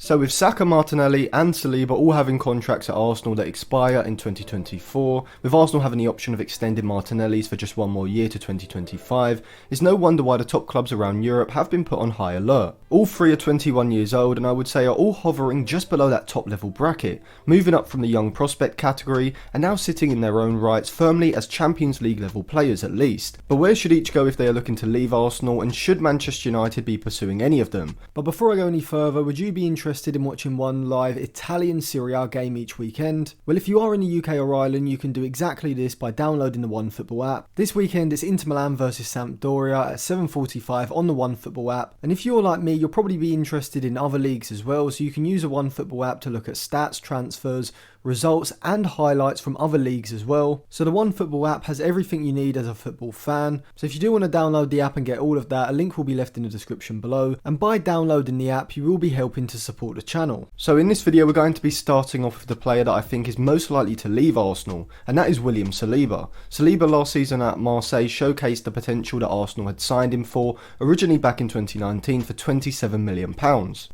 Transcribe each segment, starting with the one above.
So with Saka, Martinelli and Saliba all having contracts at Arsenal that expire in 2024, with Arsenal having the option of extending Martinelli's for just one more year to 2025, it's no wonder why the top clubs around Europe have been put on high alert. All three are 21 years old and I would say are all hovering just below that top level bracket, moving up from the young prospect category and now sitting in their own rights firmly as Champions League level players at least. But where should each go if they are looking to leave Arsenal, and should Manchester United be pursuing any of them? But before I go any further, would you be interested in watching one live Italian Serie A game each weekend? Well, if you are in the UK or Ireland, you can do exactly this by downloading the OneFootball app. This weekend it's Inter Milan versus Sampdoria at 7:45 on the OneFootball app, and if you're like me, you'll probably be interested in other leagues as well, so you can use the OneFootball app to look at stats, transfers, results and highlights from other leagues as well. So the OneFootball app has everything you need as a football fan. So if you do want to download the app and get all of that, a link will be left in the description below, and by downloading the app you will be helping to support the channel. So in this video we're going to be starting off with the player that I think is most likely to leave Arsenal, and that is William Saliba. Saliba last season at Marseille showcased the potential that Arsenal had signed him for, originally back in 2019 for £27 million.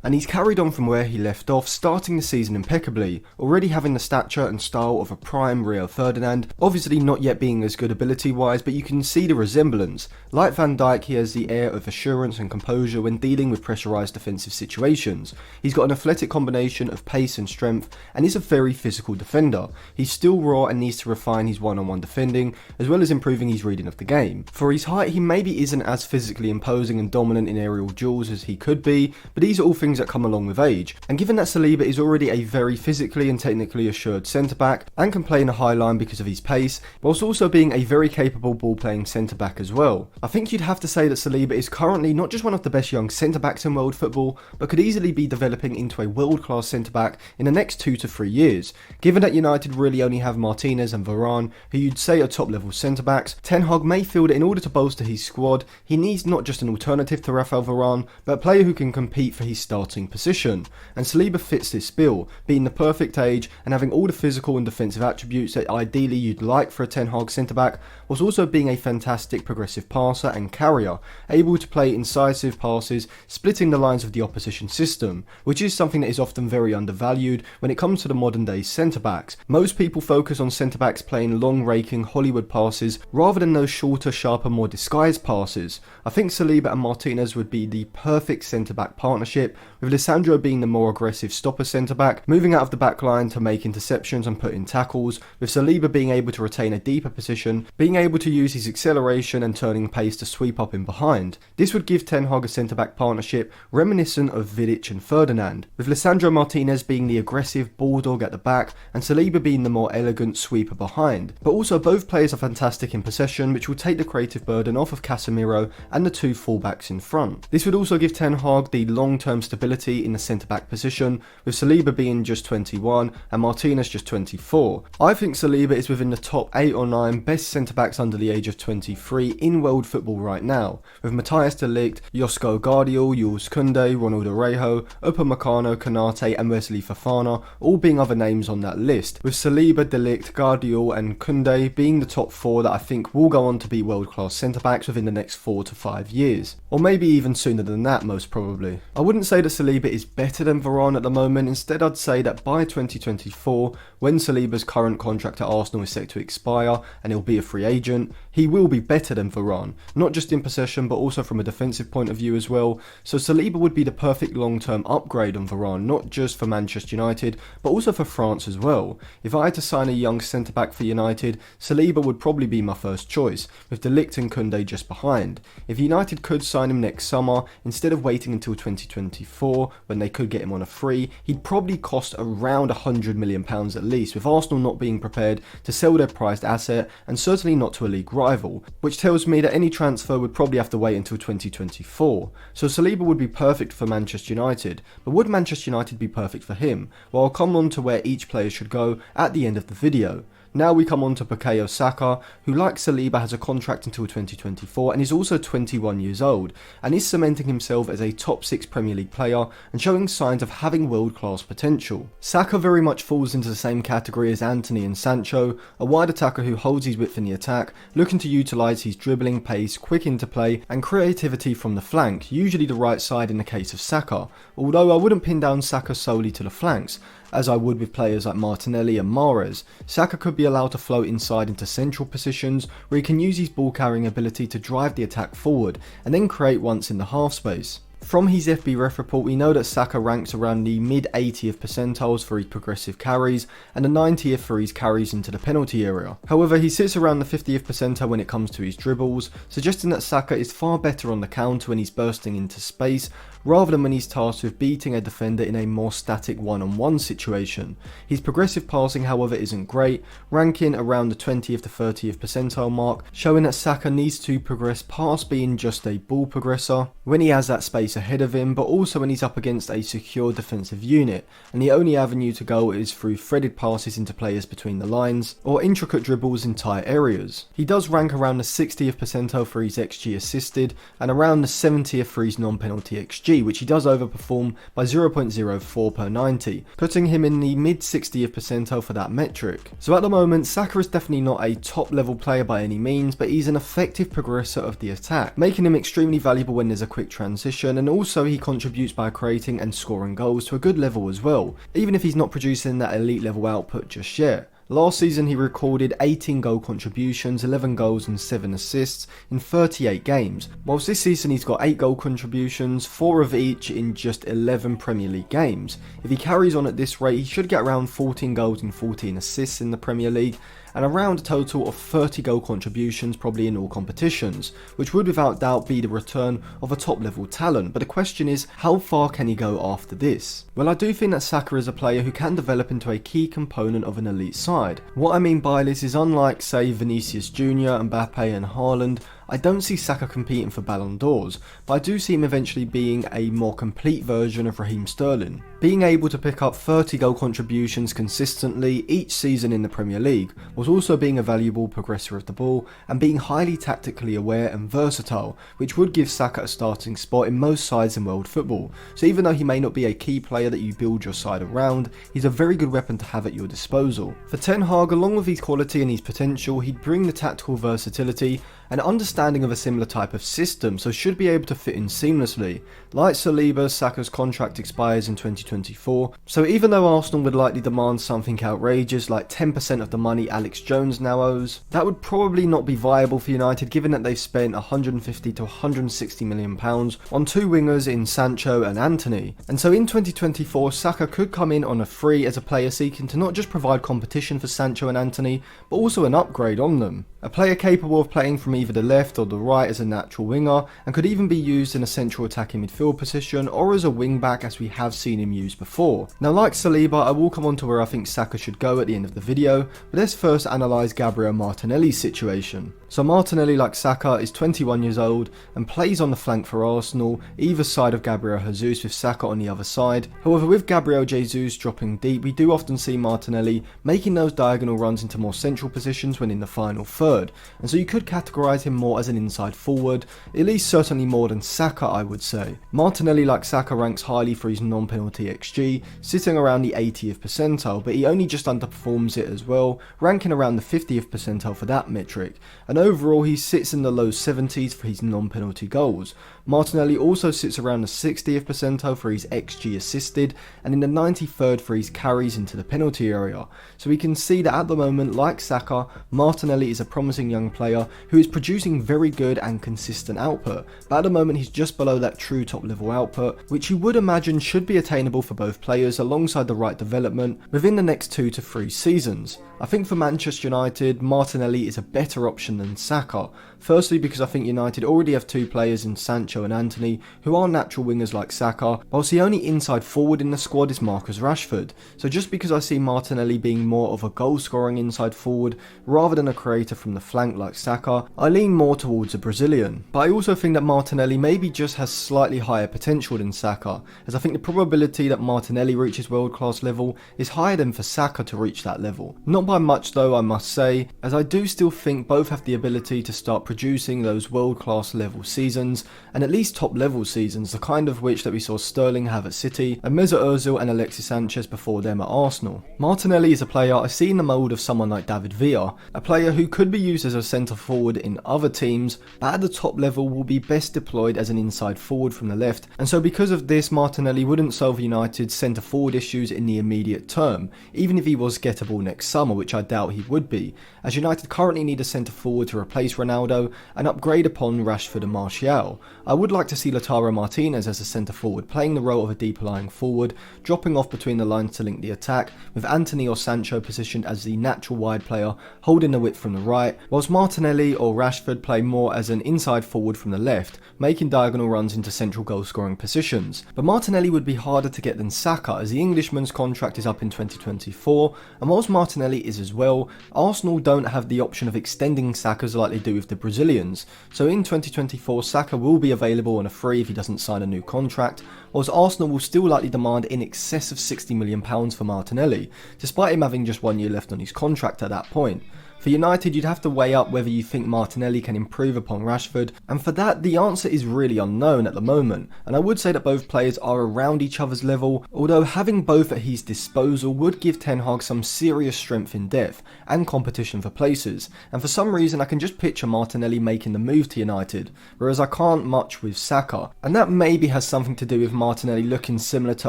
And he's carried on from where he left off, starting the season impeccably, already having the stature and style of a prime Rio Ferdinand, obviously not yet being as good ability wise, but you can see the resemblance. Like Van Dijk, he has the air of assurance and composure when dealing with pressurised defensive situations. He's got an athletic combination of pace and strength and is a very physical defender. He's still raw and needs to refine his one-on-one defending, as well as improving his reading of the game. For his height, he maybe isn't as physically imposing and dominant in aerial duels as he could be, but these are all things that come along with age. And given that Saliba is already a very physically and technically assured centre-back and can play in a high line because of his pace, whilst also being a very capable ball-playing centre-back as well, I think you'd have to say that Saliba is currently not just one of the best young centre-backs in world football, but could easily be developing into a world-class centre-back in the next 2 to 3 years. Given that United really only have Martinez and Varane, who you'd say are top-level centre-backs, Ten Hag may feel that in order to bolster his squad, he needs not just an alternative to Rafael Varane, but a player who can compete for his starting position. And Saliba fits this bill, being the perfect age and having all the physical and defensive attributes that ideally you'd like for a Ten Hag centre-back, whilst also being a fantastic progressive passer and carrier, able to play incisive passes, splitting the lines of the opposition system, which is something that is often very undervalued when it comes to the modern day centre-backs. Most people focus on centre-backs playing long raking Hollywood passes rather than those shorter, sharper, more disguised passes. I think Saliba and Martinez would be the perfect centre-back partnership, with Lisandro being the more aggressive stopper centre-back, moving out of the back line to make interceptions and put in tackles, with Saliba being able to retain a deeper position, being able to use his acceleration and turning pace to sweep up in behind. This would give Ten Hag a centre-back partnership reminiscent of Vidic and Ferdinand, with Lisandro Martinez being the aggressive bulldog at the back and Saliba being the more elegant sweeper behind. But also both players are fantastic in possession, which will take the creative burden off of Casemiro and the two fullbacks in front. This would also give Ten Hag the long-term stability in the centre-back position, with Saliba being just 21 and Martinez just 24. I think Saliba is within the top 8 or 9 best centre-backs under the age of 23 in world football right now, with Matthias de Ligt, Josko Gvardiol, Jules Koundé, Ronald Araujo, Upamecano, Konate and Wesley Fofana all being other names on that list, with Saliba, de Ligt, Gvardiol and Koundé being the top 4 that I think will go on to be world-class centre-backs within the next 4 to 5 years, or maybe even sooner than that most probably. I wouldn't say that Saliba is better than Varane at the moment, instead I'd say that by 2024, when Saliba's current contract at Arsenal is set to expire and he'll be a free agent, he will be better than Varane, not just in possession but also from a defensive point of view as well. So Saliba would be the perfect long-term upgrade on Varane, not just for Manchester United but also for France as well. If I had to sign a young centre-back for United, Saliba would probably be my first choice, with de Ligt and Koundé just behind. If United could sign him next summer, instead of waiting until 2024 when they could get him on a free, he'd probably cost around £100 million at least, with Arsenal not being prepared to sell their prized asset and certainly not to a league rival, which tells me that any transfer would probably have to wait until 2024. So Saliba would be perfect for Manchester United, but would Manchester United be perfect for him? Well, I'll come on to where each player should go at the end of the video. Now we come on to Bukayo Saka, who like Saliba has a contract until 2024 and is also 21 years old, and is cementing himself as a top 6 Premier League player and showing signs of having world-class potential. Saka very much falls into the same category as Antony and Sancho, a wide attacker who holds his width in the attack, looking to utilise his dribbling, pace, quick interplay and creativity from the flank, usually the right side in the case of Saka, although I wouldn't pin down Saka solely to the flanks, as I would with players like Martinelli and Mahrez. Saka could be allowed to float inside into central positions where he can use his ball carrying ability to drive the attack forward and then create once in the half space. From his FB ref report, we know that Saka ranks around the mid 80th percentiles for his progressive carries and the 90th for his carries into the penalty area. However, he sits around the 50th percentile when it comes to his dribbles, suggesting that Saka is far better on the counter when he's bursting into space, rather than when he's tasked with beating a defender in a more static one-on-one situation. His progressive passing, however, isn't great, ranking around the 20th to 30th percentile mark, showing that Saka needs to progress past being just a ball progressor when he has that space ahead of him, but also when he's up against a secure defensive unit, and the only avenue to go is through threaded passes into players between the lines, or intricate dribbles in tight areas. He does rank around the 60th percentile for his XG assisted, and around the 70th for his non-penalty XG, which he does overperform by 0.04 per 90, putting him in the mid 60th percentile for that metric. So at the moment, Saka is definitely not a top level player by any means, but he's an effective progressor of the attack, making him extremely valuable when there's a quick transition, and also he contributes by creating and scoring goals to a good level as well, even if he's not producing that elite level output just yet. Last season he recorded 18 goal contributions, 11 goals and 7 assists in 38 games, whilst this season he's got 8 goal contributions, 4 of each in just 11 Premier League games. If he carries on at this rate, he should get around 14 goals and 14 assists in the Premier League, and around a total of 30 goal contributions probably in all competitions, which would without doubt be the return of a top level talent. But the question is, how far can he go after this? Well, I do think that Saka is a player who can develop into a key component of an elite side. What I mean by this is, unlike say Vinicius Jr, Mbappe and Haaland, I don't see Saka competing for Ballon d'Ors, but I do see him eventually being a more complete version of Raheem Sterling, being able to pick up 30 goal contributions consistently each season in the Premier League, whilst also being a valuable progressor of the ball and being highly tactically aware and versatile, which would give Saka a starting spot in most sides in world football. So even though he may not be a key player that you build your side around, he's a very good weapon to have at your disposal. For Ten Hag, along with his quality and his potential, he'd bring the tactical versatility and understanding of a similar type of system, so should be able to fit in seamlessly. Like Saliba, Saka's contract expires in 2024, so even though Arsenal would likely demand something outrageous like 10% of the money Alex Jones now owes, that would probably not be viable for United given that they've spent 150 to 160 million pounds on 2 wingers in Sancho and Antony. And so in 2024, Saka could come in on a free as a player seeking to not just provide competition for Sancho and Antony, but also an upgrade on them. A player capable of playing from either the left or the right as a natural winger, and could even be used in a central attacking midfield position or as a wing back, as we have seen him used before. Now, like Saliba, I will come on to where I think Saka should go at the end of the video, but let's first analyse Gabriel Martinelli's situation. So Martinelli, like Saka, is 21 years old and plays on the flank for Arsenal, either side of Gabriel Jesus with Saka on the other side. However, with Gabriel Jesus dropping deep, we do often see Martinelli making those diagonal runs into more central positions when in the final third, and so you could categorise him more as an inside forward, at least certainly more than Saka, I would say. Martinelli, like Saka, ranks highly for his non-penalty XG, sitting around the 80th percentile, but he only just underperforms it as well, ranking around the 50th percentile for that metric, and overall he sits in the low 70s for his non-penalty goals. Martinelli also sits around the 60th percentile for his XG assisted, and in the 93rd for his carries into the penalty area. So we can see that at the moment, like Saka, Martinelli is a promising young player who is producing very good and consistent output, but at the moment he's just below that true top level output, which you would imagine should be attainable for both players alongside the right development within the next 2 to 3 seasons. I think for Manchester United, Martinelli is a better option than Saka. Firstly, because I think United already have 2 players in Sancho and Antony who are natural wingers like Saka, whilst the only inside forward in the squad is Marcus Rashford. So just because I see Martinelli being more of a goal scoring inside forward rather than a creator from the flank like Saka, I I lean more towards a Brazilian, but I also think that Martinelli maybe just has slightly higher potential than Saka, as I think the probability that Martinelli reaches world class level is higher than for Saka to reach that level. Not by much though, I must say, as I do still think both have the ability to start producing those world class level seasons, and at least top level seasons, the kind of which that we saw Sterling have at City, and Mesut Ozil and Alexis Sanchez before them at Arsenal. Martinelli is a player I see in the mould of someone like David Villa, a player who could be used as a centre forward in other teams, but at the top level will be best deployed as an inside forward from the left, and so because of this, Martinelli wouldn't solve United's centre forward issues in the immediate term, even if he was gettable next summer, which I doubt he would be, as United currently need a centre forward to replace Ronaldo and upgrade upon Rashford and Martial. I would like to see Lautaro Martinez as a centre forward, playing the role of a deeper lying forward, dropping off between the lines to link the attack, with Antony or Sancho positioned as the natural wide player, holding the width from the right, whilst Martinelli or Rashford play more as an inside forward from the left, making diagonal runs into central goal scoring positions. But Martinelli would be harder to get than Saka, as the Englishman's contract is up in 2024, and whilst Martinelli is as well, Arsenal don't have the option of extending Saka's like they do with the Brazilians, so in 2024 Saka will be available on a free if he doesn't sign a new contract, whilst Arsenal will still likely demand in excess of £60 million for Martinelli, despite him having just 1 year left on his contract at that point. For United, you'd have to weigh up whether you think Martinelli can improve upon Rashford, and for that, the answer is really unknown at the moment, and I would say that both players are around each other's level, although having both at his disposal would give Ten Hag some serious strength in depth, and competition for places, and for some reason I can just picture Martinelli making the move to United, whereas I can't much with Saka, and that maybe has something to do with Martinelli looking similar to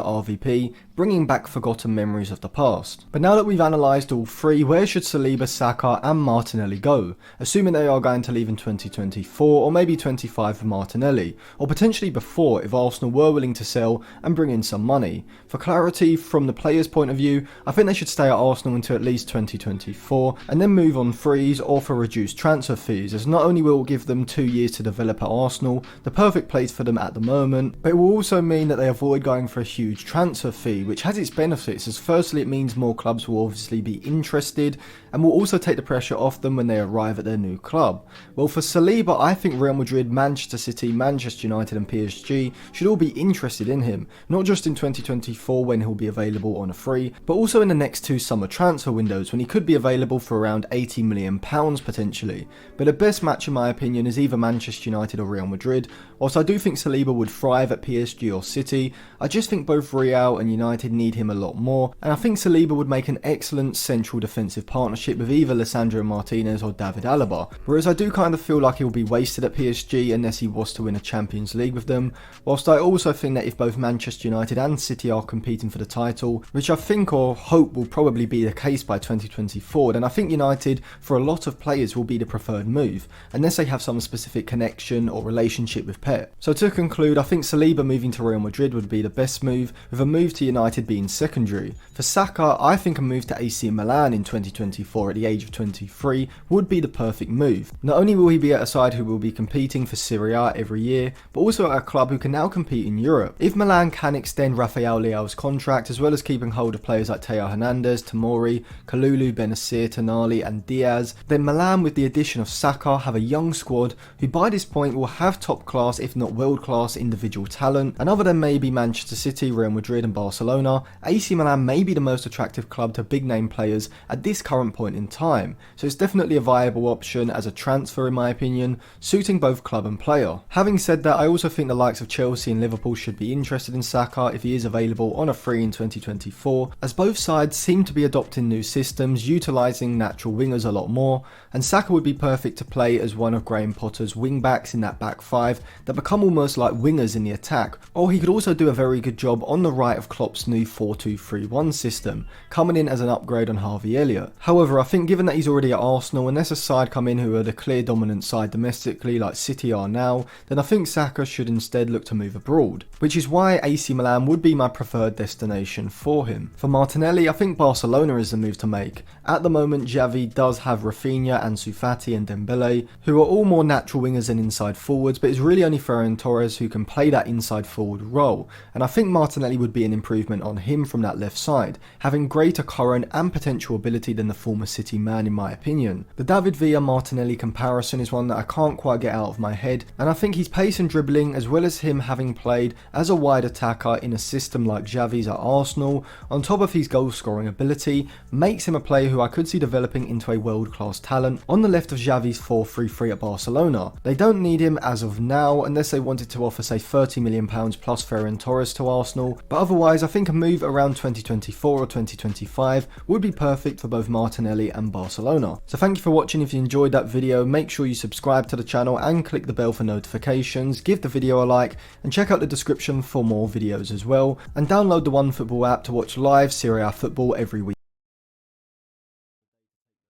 RVP, bringing back forgotten memories of the past. But now that we've analysed all three, where should Saliba, Saka and Martinelli go, assuming they are going to leave in 2024 or maybe 25 for Martinelli, or potentially before if Arsenal were willing to sell and bring in some money? For clarity from the players' point of view, I think they should stay at Arsenal until at least 2024 and then move on frees or for reduced transfer fees, as not only will it give them 2 years to develop at Arsenal, the perfect place for them at the moment, but it will also mean that they avoid going for a huge transfer fee, which has its benefits, as firstly it means more clubs will obviously be interested and will also take the pressure off them when they arrive at their new club. Well, for Saliba, I think Real Madrid, Manchester City, Manchester United and PSG should all be interested in him, not just in 2024 when he'll be available on a free, but also in the next 2 summer transfer windows when he could be available for around £80 million potentially. But the best match in my opinion is either Manchester United or Real Madrid. Whilst I do think Saliba would thrive at PSG or City, I just think both Real and United need him a lot more, and I think Saliba would make an excellent central defensive partnership with either Lisandro Martinez or David Alaba, whereas I do kind of feel like he'll be wasted at PSG unless he was to win a Champions League with them, whilst I also think that if both Manchester United and City are competing for the title, which I think or hope will probably be the case by 2024, then I think United for a lot of players will be the preferred move, unless they have some specific connection or relationship with Pep. So to conclude, I think Saliba moving to Real Madrid would be the best move, with a move to United being secondary. For Saka, I think a move to AC Milan in 2024 at the age of 23 would be the perfect move. Not only will he be at a side who will be competing for Serie A every year, but also at a club who can now compete in Europe. If Milan can extend Rafael Leao's contract, as well as keeping hold of players like Teo Hernandez, Tomori, Kalulu, Benacer, Tonali and Diaz, then Milan with the addition of Saka have a young squad who by this point will have top class if not world class individual talent, and other than maybe Manchester City, Real Madrid and Barcelona, AC Milan may be the most attractive club to big name players at this current point in time, so it's definitely a viable option as a transfer in my opinion, suiting both club and player. Having said that, I also think the likes of Chelsea and Liverpool should be interested in Saka if he is available on a free in 2024, as both sides seem to be adopting new systems, utilising natural wingers a lot more, and Saka would be perfect to play as one of Graham Potter's wing backs in that back five that become almost like wingers in the attack, or he could also do a very good job on the right of Klopp's new 4-2-3-1 system, coming in as an upgrade on Harvey Elliott. However, I think given that he's already at Arsenal, unless a side come in who are the clear dominant side domestically like City are now, then I think Saka should instead look to move abroad, which is why AC Milan would be my preferred destination for him. For Martinelli, I think Barcelona is the move to make. At the moment, Xavi does have Rafinha, Ansu Fati and Dembele, who are all more natural wingers than inside forwards, but it's really only Ferran Torres who can play that inside forward role, and I think Martinelli would be an improvement on him from that left side, having greater current and potential ability than the former City man in my opinion. The David Villa Martinelli comparison is one that I can't quite get out of my head, and I think his pace and dribbling, as well as him having played as a wide attacker in a system like Xavi's at Arsenal, on top of his goal scoring ability, makes him a player who I could see developing into a world class talent on the left of Xavi's 4-3-3 at Barcelona. They don't need him as of now unless they wanted to offer say £30 million plus Ferran Torres to Arsenal, but otherwise I think a move around 2024 or 2025 would be perfect for both Martinelli and Barcelona. So thank you for watching. If you enjoyed that video, make sure you subscribe to the channel and click the bell for notifications, give the video a like, and check out the description for more videos as well, and download the OneFootball app to watch live Serie A football every week.